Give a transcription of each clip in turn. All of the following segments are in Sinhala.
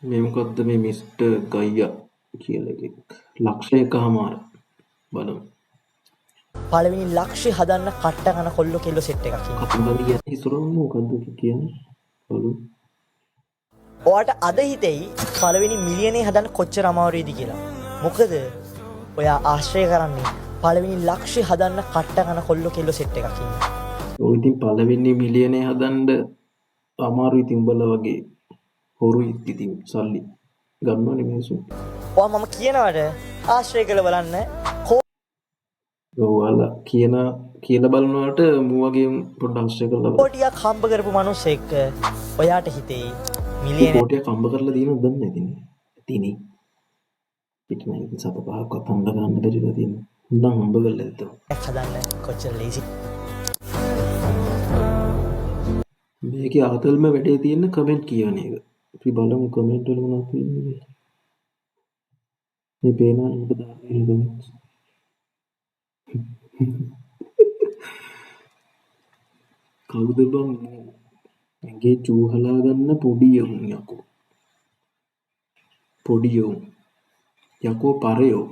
මේ මොකක්ද මේ මිස්ටර් ගයියා කියලා එකෙක්. ලක්ෂයකමාර බලමු. පළවෙනි ලක්ෂ්‍ය හදන්න කට්ට කන කොල්ල කෙල්ල සෙට් එකක් ඉන්නේ. කතන්දර කියන්නේ ඉස්සරහම මොකද්ද කියන්නේ? බලමු. ඔයාට අද හිතෙයි පළවෙනි මිලියනේ හදන්න කොච්චර අමාරුයිද කියලා. මොකද ඔයා ආශ්‍රය කරන්නේ පළවෙනි ලක්ෂ්‍ය හදන්න කට්ට කන කොල්ල කෙල්ල සෙට් එකක් ඉන්නේ. ඔය ඉතින් පළවෙනි මිලියනේ හදන්න අමාරුයි ඉතින් උඹලා වගේ හොරුයි ඉතින් සල්ලි ගන්නවනේ මිනිස්සු. ඔයා මම කියනවට ආශ්‍රය කරලා බලන්න ඔයාලා කියලා බලනවාට මූ වගේ පොඩ්ඩක් ආශ්‍රය කරලා බලන්න. කෝටියක් හම්බ කරපු මිනිස්සෙක් ඔයාට හිතෙයි මිලියන කෝටියක් හම්බ කරලා දිනවද දන්නේ නැතිනේ. ඇතිනේ. පිටුනේ ඉතින් සත පහක්වත් හම්බ කරන්න බැරිලා තියෙනවා. උන්නම් හම්බ කරලා ඇත්තෝ. හදන්න කොච්චර ලේසි. මේකේ ආතල්ම වැඩේ තියෙන කමෙන්ට් කියවන එක. අපි බලමු කමෙන්ට් වල මොනවද තියෙන්නේ කියලා. මේ පේනවා නේද දාන්නේ කමෙන්ට්ස්. කවුද බං මගේ චූහලා ගන්න පොඩි යවුන් යකෝ. පොඩි යවුන්. යකෝ පරයෝ.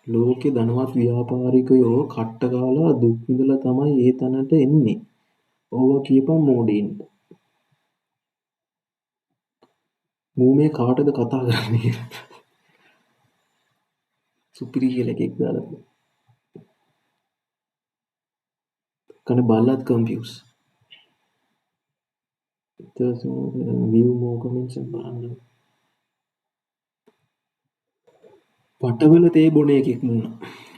ලෝකේ ධනවත් ව්‍යාපාරිකයෝ කට්ට කාලා දුක් විඳලා තමයි ඒ තැනට එන්නේ. ඕවා කියපන් මෝඩින්ට. මූ මේ කාටද කතා කරන්නේ කියලා. සුපිරි කියලා එකෙක් දාලා. කන බලත් confuse. view more comments and බලන්න. වටවල තේ බොන එකෙක් මුණ.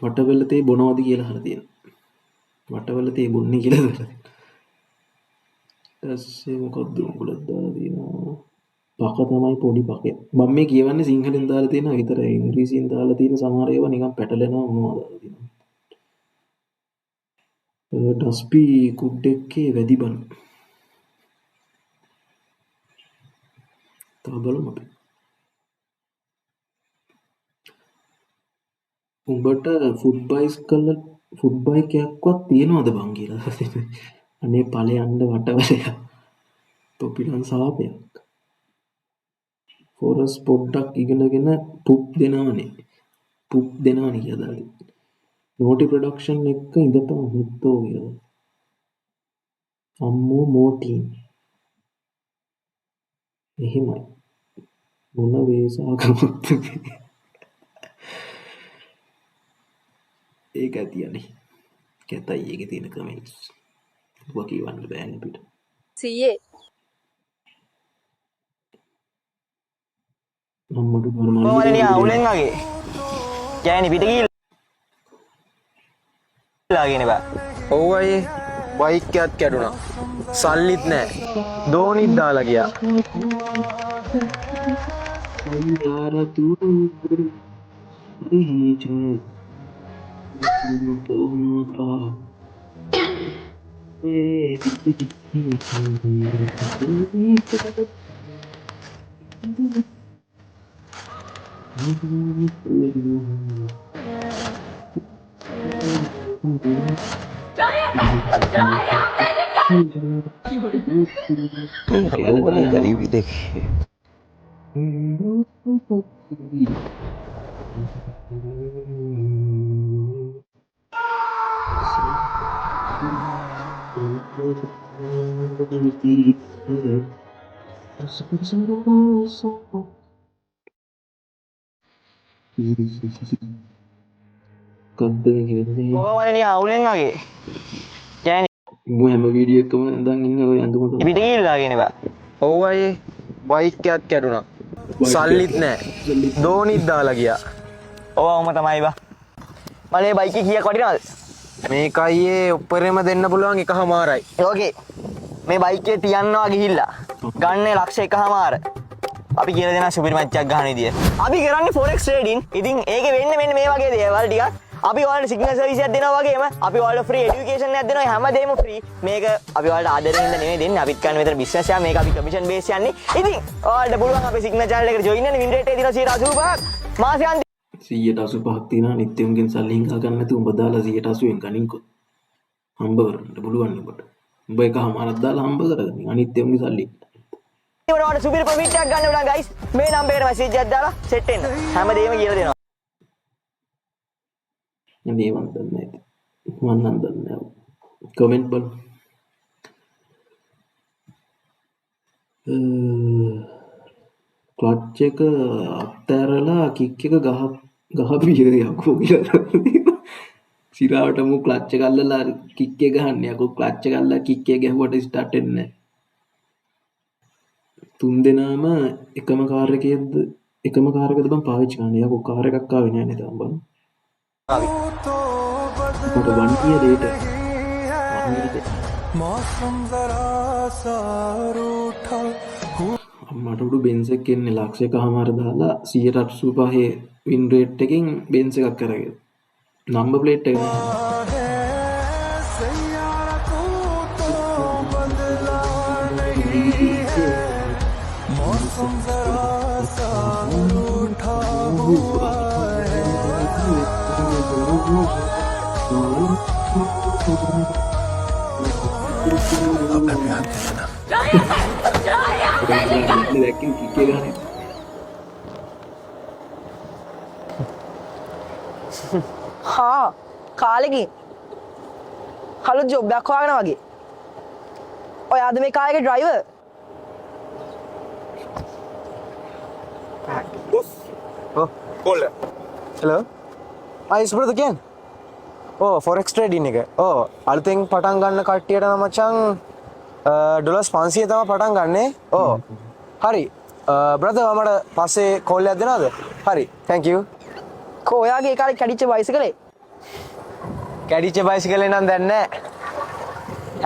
වටවල තේ බොනවද කියලා අහලා තියෙනවා. වටවල තේ බොන්නේ කියලා දාලා. ඊටසේ මොකද්ද උඹලත් දාලා තියෙනවා. පක තමයි පොඩි පකේ. මම මේ කියවන්නේ සිංහලෙන් දාලා තියෙනවා විතරයි. ඉංග්‍රීසියෙන් දාලා තියෙන සමහර ඒවා නිකන් පැටලෙනවා මොනවද දාලා තියෙනවා. ඩස්පි කුඩ්ඩෙක්කේ වැඩි බන. තව බලමු අපි. උඹට ෆුඩ් බයික් එකක්වත් තියනවද බං කියලා. අනේ ඵලයන්ඩ වටවලයක්. තොපිලන් සාපයක්. ෆොරස් පොඩ්ඩක් ඉගෙනගෙන පුප් දෙනවනේ. පුප් දෙනවනේ කියලා දාලා. නෝටි ප්‍රොඩක්ෂන් එක ඉඳපන් මුත්තෝ කියලා. අම්මෝ මෝටි. එහෙමයි. මොන වේසාකමක්ද ඒක ඇතියනේ. කැතයි ඒකේ තියෙන කමෙන්ට්ස්. ඔබ කියවන්න බෑනේ අපිට. සීයේ මම්මට බර්මල් කොහොමද අවුලෙන් වගේ ගෑණි පිට ගිහලාගෙන බෑ. ඔව් අයියේ බයික් එකක් කැඩුනා. සල්ලිත් නැහැ. දෝනිත් දාලා ගියා. गरीबी देखिए කොහොමද අවුලෙන් වගේ ගෑණි මම හැම වීඩියෝ එකම දැන් ඉන්නේ ඔය අඳුම තමයි. පිට ගිහලාගෙන බෑ. ඔව් අයියේ බයික් එකක් කැඩුනා. සල්ලිත් නැහැ. දෝනිත් දාලා ගියා. ඔවම තමයි බා. මලේ බයිකේ කීයක් වටිනවද? මේක අයියේ උප්පරෙම දෙන්න පුළුවන් එකමාරයි. ඕකේ. මේ බයිකේ තියන්නවා ගිහිල්ලා. ගන්නේ ලක්ෂ එකමාර. අපි කියලා දෙනවා සුපිරි මැච්චක් ගන්න විදිය. අපි කරන්නේ forex trading. ඉතින් ඒකේ වෙන්නේ මෙන්න මේ වගේ දේවල් ටිකක්. අපි ඔයාලට සිග්නල් සර්විස් එකක් දෙනවා වගේම අපි ඔයාලට ෆ්‍රී এডুকেෂන් එකක් දෙනවා. හැමදේම ෆ්‍රී. මේක අපි ඔයාලට ආදරෙන් ඉන්න නෙමෙයි දෙන්නේ. අපිත් කරන්නේ මෙතන බිස්නස් එක. මේක අපි කමිෂන් බේස් යන්නේ. ඉතින් ඔයාලට පුළුවන් අපේ සිග්නල් channel එකට join වෙන්න. වින් රේට් එක දිනවා 185ක්. මාසේ අන්තිම 185ක් තියෙනවා. නිත්‍යම්ගෙන් සල්ලි හිඟා ගන්න නැතුව උඹ දාලා 180ෙන් කණින්කො. හම්බ කරන්න පුළුවන් නේ ඔබට. උඹ එකමාරක් දාලා හම්බ කරගන්න. අනිත්‍යම්ගේ සල්ලි. ඒවට සුපිරි ප්‍රොෆිට් එකක් ගන්න උනා ගයිස්. මේ නම්බරේට මැසේජ් එකක් දාලා සෙට් වෙන්න. හැමදේම කියලා දෙනවා. මේ මන් දන්නේ නැහැ. මන් නම් දන්නේ නැහැ. කමෙන්ට් බලන්න. ක්ලච් එක අත්හැරලා කික් එක ගහපිය යකෝ කියලා. සිරාවට මු ක්ලච් එක අල්ලලා කික් එක ගහන්නේ යකෝ ක්ලච් එක අල්ලලා කික් එක ගැහුවට ස්ටාර්ට් වෙන්නේ නැහැ. තුන් දෙනාම එකම කාර් එකේද බං පාවිච්චි කරන්නේ යකෝ කාර් එකක් ආවේ නැහැ නේද බං. මට වන්ටිය දෙයට මට උඩු බෙන්ස් එකක් එන්නේ ලක්ෂ එකමාර දාලා 185 වින් රේට් එකෙන් බෙන්ස් එකක් කරගෙන නම්බර් ප්ලේට් එක දැක්කේ කික් එක ගහන්නේ. හා කාලෙකින් කලු ජොබ් එකක් හොයාගෙන වගේ. ඔයාද මේ කාර් එකේ ඩ්‍රයිවර්? හෙලෝ අයිස් බ්‍රදර් කියන් ෆොරෙක්ස් ට්‍රේඩින් එක අලුතෙන් පටන් ගන්න කට්ටියට නම් මචං ඩොලර්ස් 500 තමයි පටන් ගන්නෙ හරි බ්‍රදර් මට පස්සේ කෝල් එකක් දෙනවද හරි thank you කෝ ඔයාගේ ඒ කාලේ කැඩිච්ච බයිසිකලේ කැඩිච්ච බයිසිකලේ නම් දැන් නැහැ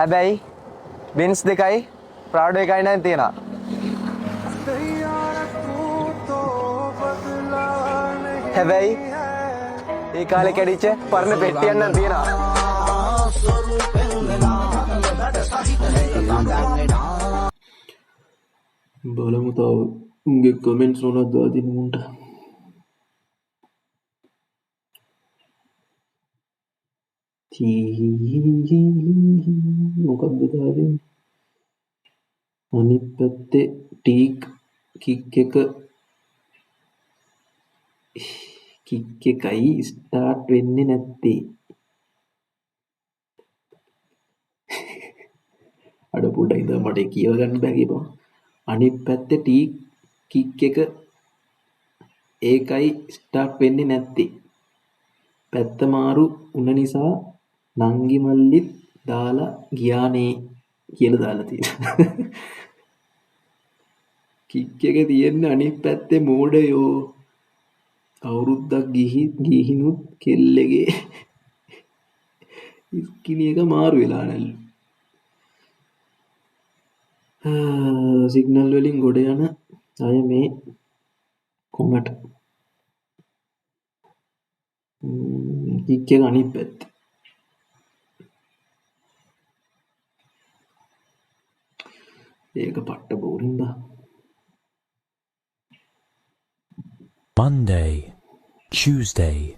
හැබැයි බෙන්ස් දෙකයි ප්‍රාඩෝ එකයි නම් තියෙනවා හැබැයි ඒ කාලේ කැඩිච්ච පරණ පෙට්ටියක් නම් තියෙනවා බලමු තව උන්ගේ කමෙන්ට්ස් මොනවද දාදින් මුන්ට මොකක්ද දාදින් අනිත් පැත්තේ ටීක් කික් එකයි ස්ටාර්ට් වෙන්නේ නැත්තේ අඩ පොඩ්ඩක් ඉඳලා මට කියව ගන්න බෑ කියපන් අනිත් පැත්තේ ටී කික් එක ඒකයි ස්ටාර්ට් වෙන්නේ නැත්තේ පැත්ත මාරු උන නිසා නංගි මල්ලිත් දාලා ගියානේ කියලා දාලා තියෙනවා කික් එක තියෙන්නේ අනිත් පැත්තේ මෝඩයෝ අවුරුද්දක් ගිහිනුත් කෙල්ලගේ ස්කිනි එක මාරු වෙලා නැල්ලු සිග්නල් වලින් ගොඩ යන අය මේ කොමට කික් එක අනිත් පැත්ත ඒක පට්ට බෝරින් බා Monday, Tuesday.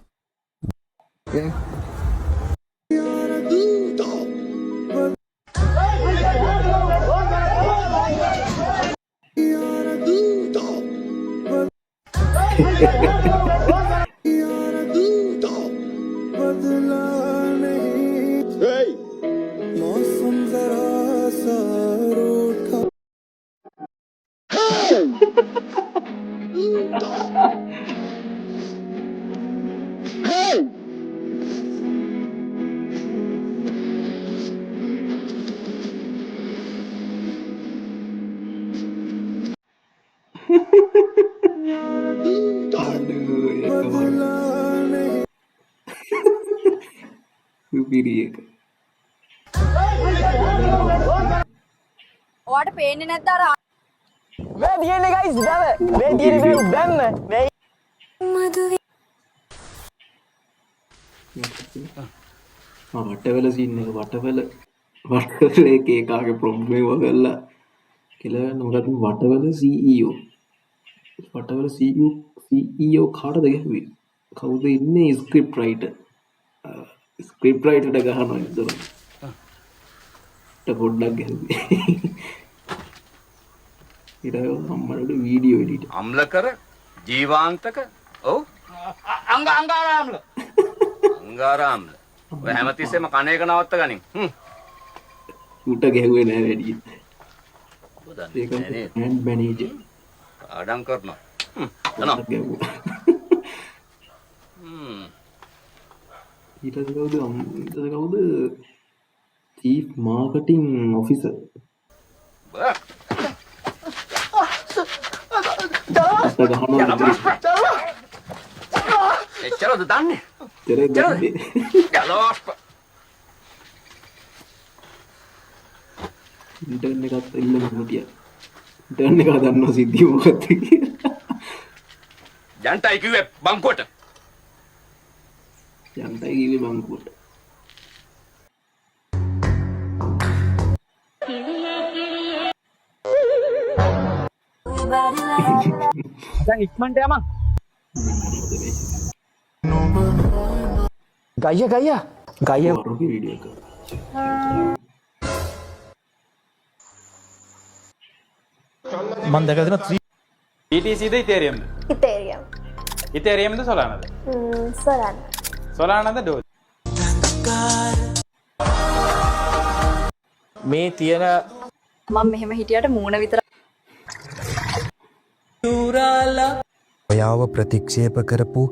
සුපිරි එක ඔයාට පේන්නේ නැද්ද අර මේ තියෙන්නේ ගයිස් මේ තියෙන්නේ බැම්ම මේ වටවල සීන් එක වටවල එකේ කාගේ ප්‍රොබ්ලම් එක කරලා කියලා මොකද වටවල CEO කාටද ගැහුවේ කවුද ඉන්නේ ස්ක්‍රිප්ට් රයිටර් ගහනවා ඉතල පොඩ්ඩක් ගැහුවේ ඊට අම්මලට වීඩියෝ එඩිට්. අම්ලකර ජීවාන්තක ඔව් අංගාරාම්ල අංගාරාම්ල ඔය හැමතිස්සෙම කණ එක නවත්ත ගනින් උට ගැහුවේ නෑ වැඩි. ඒක බදන්නේ නේද හෑන්ඩ් මැනේජර් ආඩම් කරනවා යනවා ගැහුවා. ඊට පස්සේ කවුද චීෆ් මාකටිං ඔෆිසර්. එච්චරද දන්නේ ගහනවා. ගලෝස්ප ඉන්ටර්න් එකත් එල්ලම හිටියා. ඉන්ටර්න් එක දන්නවා සිද්ධිය මොකක්ද කියලා. ජන්ටයි කිව්වේ බංකුවට යන්තයි කිව්වේ බංකුවට. දැන් ඉක්මනට යමන්. ගය වරුගේ වීඩියෝ එක. මම දැකලා දෙනවා 3 BTC ද Ethereum ද? Ethereum. Ethereum ද Solana ද? Solana. Solana ද Doge? මේ තියෙන මම මෙහෙම හිටියට මූණ විතර ඔයාව ප්‍රතික්ෂේප කරපු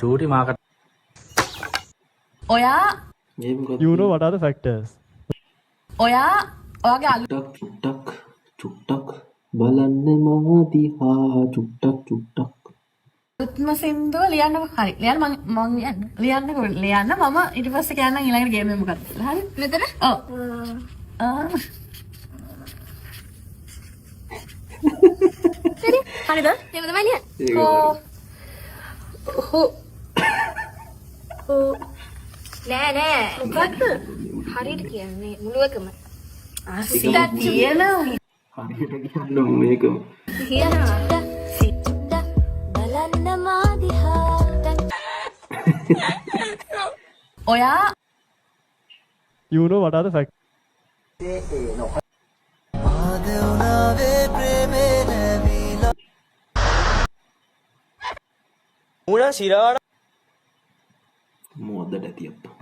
චූටි මාකට්. ඔයා මේ මොකක්ද? You know what are the factors? ඔයාගේ චුට්ටක් බලන්න මා දිහා චුට්ටක්. අලුත්ම සින්දුව ලියන්න හරි. ලියන්න මං ලියන්න මම ඊට පස්සේ කියන්නම් ඊළඟට ගේම් එක මොකක්ද කියලා. හරි? මෙතන? ඔව්. හරිද? එහෙම තමයි ලියන්නේ. නෑ මොකක්ද? හරියට කියන්නේ මුළු එකම. සිත තියෙනවා. හරියට කියන්න මේකම. බලන්න මා දිහා. ඔයා You know what are the factors? මුණ සිරාට මොකද්ද ඇති අප්පා.